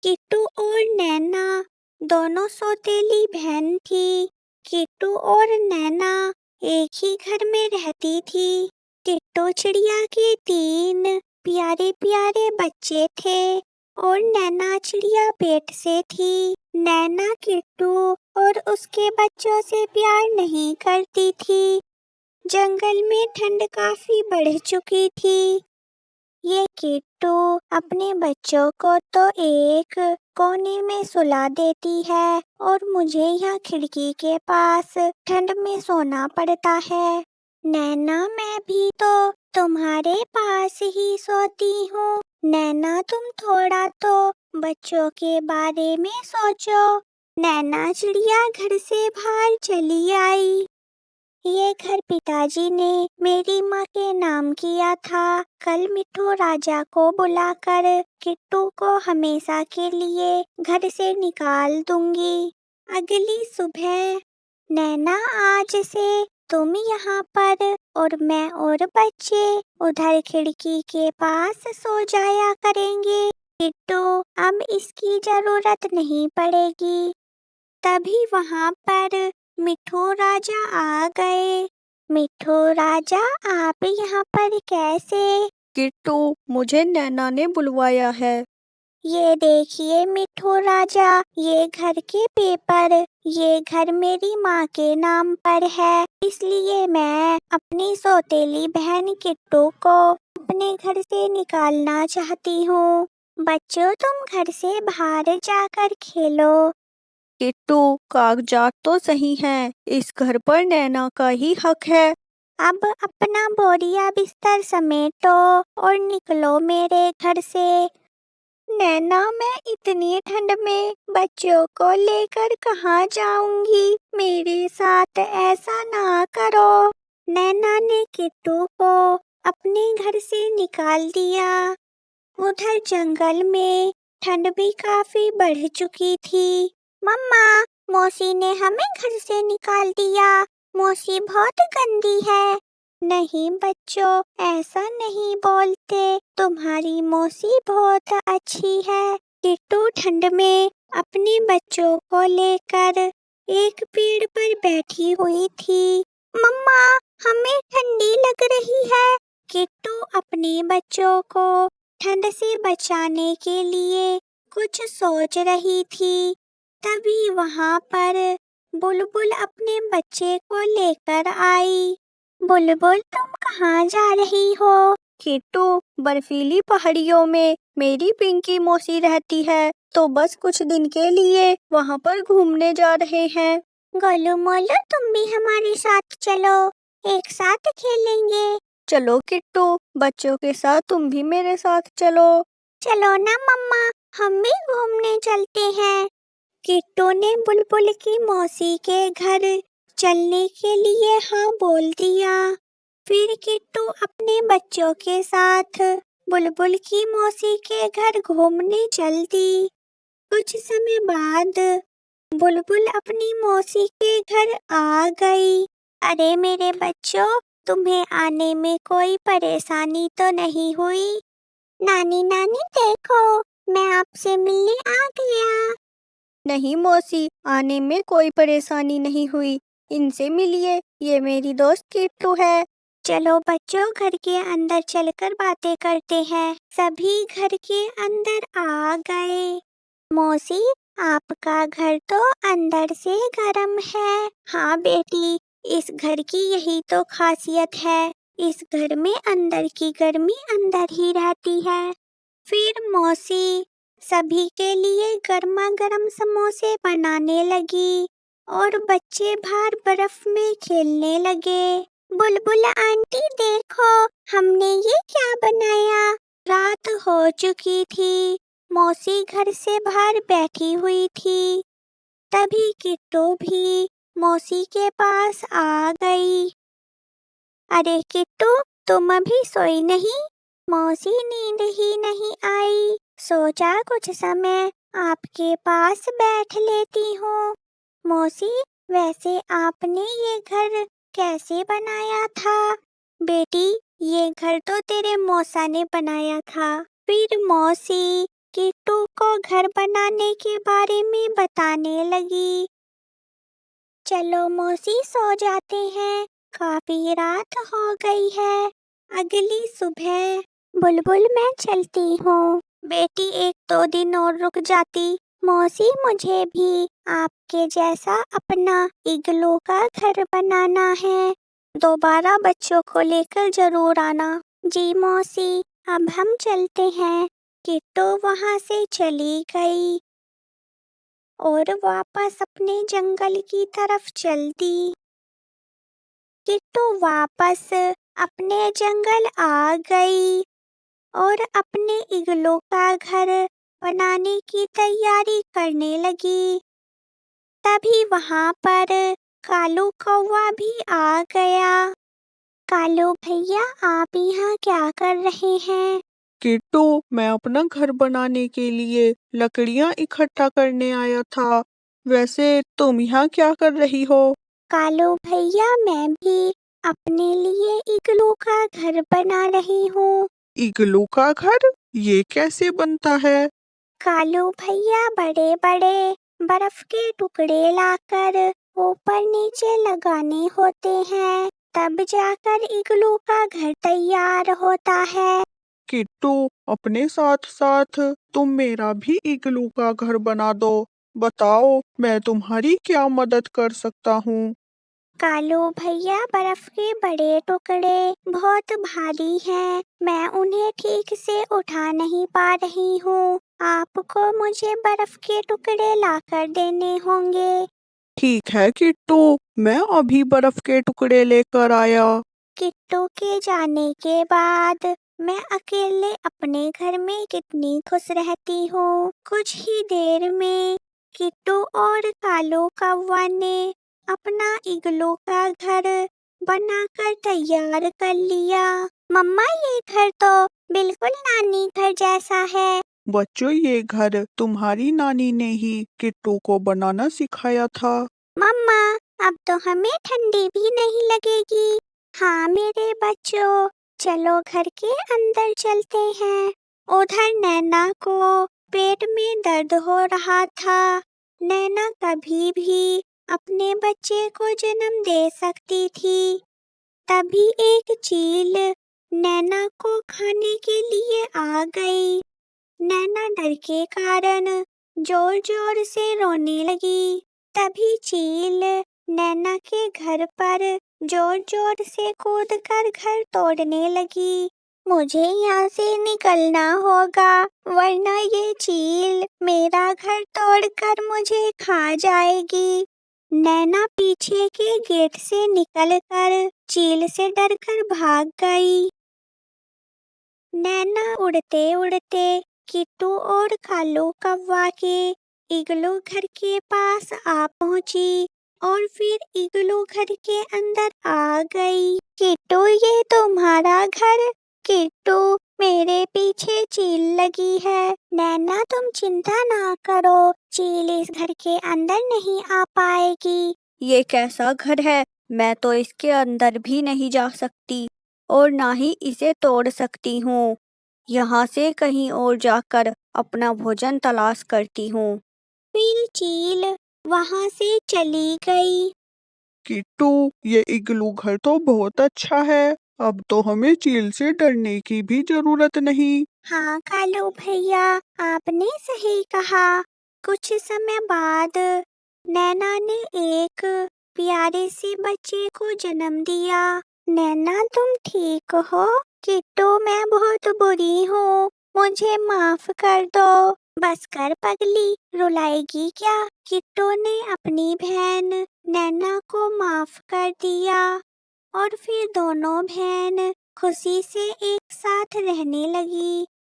किट्टू और नैना दोनों सौतेली बहन थी। किट्टू और नैना एक ही घर में रहती थी। किट्टू चिड़िया के 3 प्यारे प्यारे बच्चे थे और नैना चिड़िया पेट से थी। नैना किट्टू और उसके बच्चों से प्यार नहीं करती थी। जंगल में ठंड काफी बढ़ चुकी थी। ये किट्टू अपने बच्चों को तो एक कोने में सुला देती है और मुझे यहाँ खिड़की के पास ठंड में सोना पड़ता है। नैना, मैं भी तो तुम्हारे पास ही सोती हूँ। नैना, तुम थोड़ा तो बच्चों के बारे में सोचो। नैना चिड़िया घर से बाहर चली आई। ये घर पिताजी ने मेरी माँ के नाम किया था। कल मिट्ठू राजा को बुलाकर किट्टू को हमेशा के लिए घर से निकाल दूंगी। अगली सुबह, नैना, आज से तुम यहाँ पर और मैं और बच्चे उधर खिड़की के पास सो जाया करेंगे। किट्टू, अब इसकी जरूरत नहीं पड़ेगी। तभी वहाँ पर मिट्ठू राजा आ गए। मिट्ठू राजा, आप यहाँ पर कैसे? किट्टू, मुझे नैना ने बुलवाया है। ये देखिए मिट्ठू राजा, ये घर के पेपर। ये घर मेरी माँ के नाम पर है, इसलिए मैं अपनी सौतेली बहन किट्टू को अपने घर से निकालना चाहती हूँ। बच्चों, तुम घर से बाहर जाकर खेलो। किट्टू, कागजात तो सही हैं, इस घर पर नैना का ही हक है। अब अपना बोरिया बिस्तर समेटो और निकलो मेरे घर से। नैना, मैं इतनी ठंड में बच्चों को लेकर कहाँ जाऊंगी? मेरे साथ ऐसा ना करो। नैना ने किट्टू को अपने घर से निकाल दिया। उधर जंगल में ठंड भी काफी बढ़ चुकी थी। मम्मा, मौसी ने हमें घर से निकाल दिया। मौसी बहुत गंदी है। नहीं बच्चों, ऐसा नहीं बोलते। तुम्हारी मौसी बहुत अच्छी है। किट्टू ठंड में अपने बच्चों को लेकर एक पेड़ पर बैठी हुई थी। मम्मा, हमें ठंडी लग रही है। किट्टू अपने बच्चों को ठंड से बचाने के लिए कुछ सोच रही थी। तभी वहाँ पर बुलबुल अपने बच्चे को लेकर आई। बुलबुल, तुम कहाँ जा रही हो? किट्टू, बर्फीली पहाड़ियों में मेरी पिंकी मौसी रहती है, तो बस कुछ दिन के लिए वहाँ पर घूमने जा रहे हैं। गोलू मोलू, तुम भी हमारे साथ चलो, एक साथ खेलेंगे। चलो किट्टू, बच्चों के साथ तुम भी मेरे साथ चलो। चलो ना मम्मा, हम भी घूमने चलते हैं। किट्टू ने बुलबुल की मौसी के घर चलने के लिए हाँ बोल दिया। फिर किट्टू अपने बच्चों के साथ बुलबुल की मौसी के घर घूमने चल दी। कुछ समय बाद बुलबुल अपनी मौसी के घर आ गई। अरे मेरे बच्चों, तुम्हें आने में कोई परेशानी तो नहीं हुई? नानी नानी देखो, मैं आपसे मिलने आ गया। नहीं मौसी, आने में कोई परेशानी नहीं हुई। इनसे मिलिए, ये मेरी दोस्त किट्टू है। चलो बच्चों, घर के अंदर चलकर बातें करते हैं। सभी घर के अंदर आ गए। मौसी, आपका घर तो अंदर से गर्म है। हाँ बेटी, इस घर की यही तो खासियत है। इस घर में अंदर की गर्मी अंदर ही रहती है। फिर मौसी सभी के लिए गर्मा गर्म समोसे बनाने लगी और बच्चे बाहर बर्फ में खेलने लगे। बुलबुल आंटी देखो, हमने ये क्या बनाया? रात हो चुकी थी। मौसी घर से बाहर बैठी हुई थी। तभी किट्टू भी मौसी के पास आ गई। अरे किट्टू, तुम अभी सोई नहीं? मौसी, नींद ही नहीं आई। सोचा कुछ समय आपके पास बैठ लेती हूँ। मौसी, वैसे आपने ये घर कैसे बनाया था? बेटी, ये घर तो तेरे मौसा ने बनाया था। फिर मौसी किट्टू को घर बनाने के बारे में बताने लगी। चलो मौसी सो जाते हैं, काफी रात हो गई है। अगली सुबह बुलबुल मैं चलती हूँ। बेटी 1-2 दिन और रुक जाती। मौसी मुझे भी आपके जैसा अपना इग्लू का घर बनाना है। दोबारा बच्चों को लेकर जरूर आना। जी मौसी, अब हम चलते हैं। किट्टू वहां से चली गई और वापस अपने जंगल की तरफ चल दी। किट्टू वापस अपने जंगल आ गई और अपने इग्लू का घर बनाने की तैयारी करने लगी। तभी वहां पर कालू कौवा भी आ गया। कालू भैया, आप यहाँ क्या कर रहे हैं? किट्टू, मैं अपना घर बनाने के लिए लकड़ियाँ इकट्ठा करने आया था। वैसे तुम यहाँ क्या कर रही हो? कालू भैया, मैं भी अपने लिए इग्लू का घर बना रही हूँ। इग्लू का घर? ये कैसे बनता है? कालू भैया, बड़े बड़े बर्फ के टुकड़े लाकर ऊपर नीचे लगाने होते हैं, तब जाकर इग्लू का घर तैयार होता है। किट्टू, अपने साथ साथ तुम मेरा भी इग्लू का घर बना दो। बताओ, मैं तुम्हारी क्या मदद कर सकता हूँ? कालू भैया, बर्फ के बड़े टुकड़े बहुत भारी हैं, मैं उन्हें ठीक से उठा नहीं पा रही हूँ। आपको मुझे बर्फ के टुकड़े लाकर देने होंगे। ठीक है किट्टू, मैं अभी बर्फ के टुकड़े लेकर आया। किट्टू के जाने के बाद मैं अकेले अपने घर में कितनी खुश रहती हूँ। कुछ ही देर में किट्टू और कालू कौवा ने अपना इग्लू का घर बनाकर तैयार कर लिया। मम्मा, ये घर तो बिल्कुल नानी घर जैसा है। बच्चों, ये घर तुम्हारी नानी ने ही किट्टू को बनाना सिखाया था। मम्मा, अब तो हमें ठंडी भी नहीं लगेगी। हाँ मेरे बच्चों, चलो घर के अंदर चलते हैं। उधर नैना को पेट में दर्द हो रहा था। नैना कभी भी अपने बच्चे को जन्म दे सकती थी। तभी एक चील नैना को खाने के लिए आ गई। नैना डर के कारण जोर जोर से रोने लगी। तभी चील नैना के घर पर जोर जोर से कूदकर घर तोड़ने लगी। मुझे यहाँ से निकलना होगा, वरना ये चील मेरा घर तोड़कर मुझे खा जाएगी। नैना पीछे के गेट से निकलकर चील से डरकर भाग गई। नैना उड़ते उड़ते किट्टू और कालू कौवा के इग्लू घर के पास आ पहुंची और फिर इग्लू घर के अंदर आ गई। किट्टू, ये तुम्हारा घर? किट्टू, मेरे पीछे चील लगी है। नैना, तुम चिंता ना करो, चील इस घर के अंदर नहीं आ पाएगी। ये कैसा घर है? मैं तो इसके अंदर भी नहीं जा सकती और ना ही इसे तोड़ सकती हूँ। यहाँ से कहीं और जाकर अपना भोजन तलाश करती हूँ। फिर चील वहां से चली गई। किट्टू, ये इग्लू घर तो बहुत अच्छा है। अब तो हमें चील से डरने की भी जरूरत नहीं। हाँ कालू भैया, आपने सही कहा। कुछ समय बाद नैना ने एक प्यारे से बच्चे को जन्म दिया। नैना, तुम ठीक हो? किट्टू, मैं बहुत बुरी हूँ, मुझे माफ कर दो। बस कर पगली, रुलाएगी क्या? किट्टू ने अपनी बहन नैना को माफ कर दिया और फिर दोनों बहन खुशी से एक साथ रहने लगी।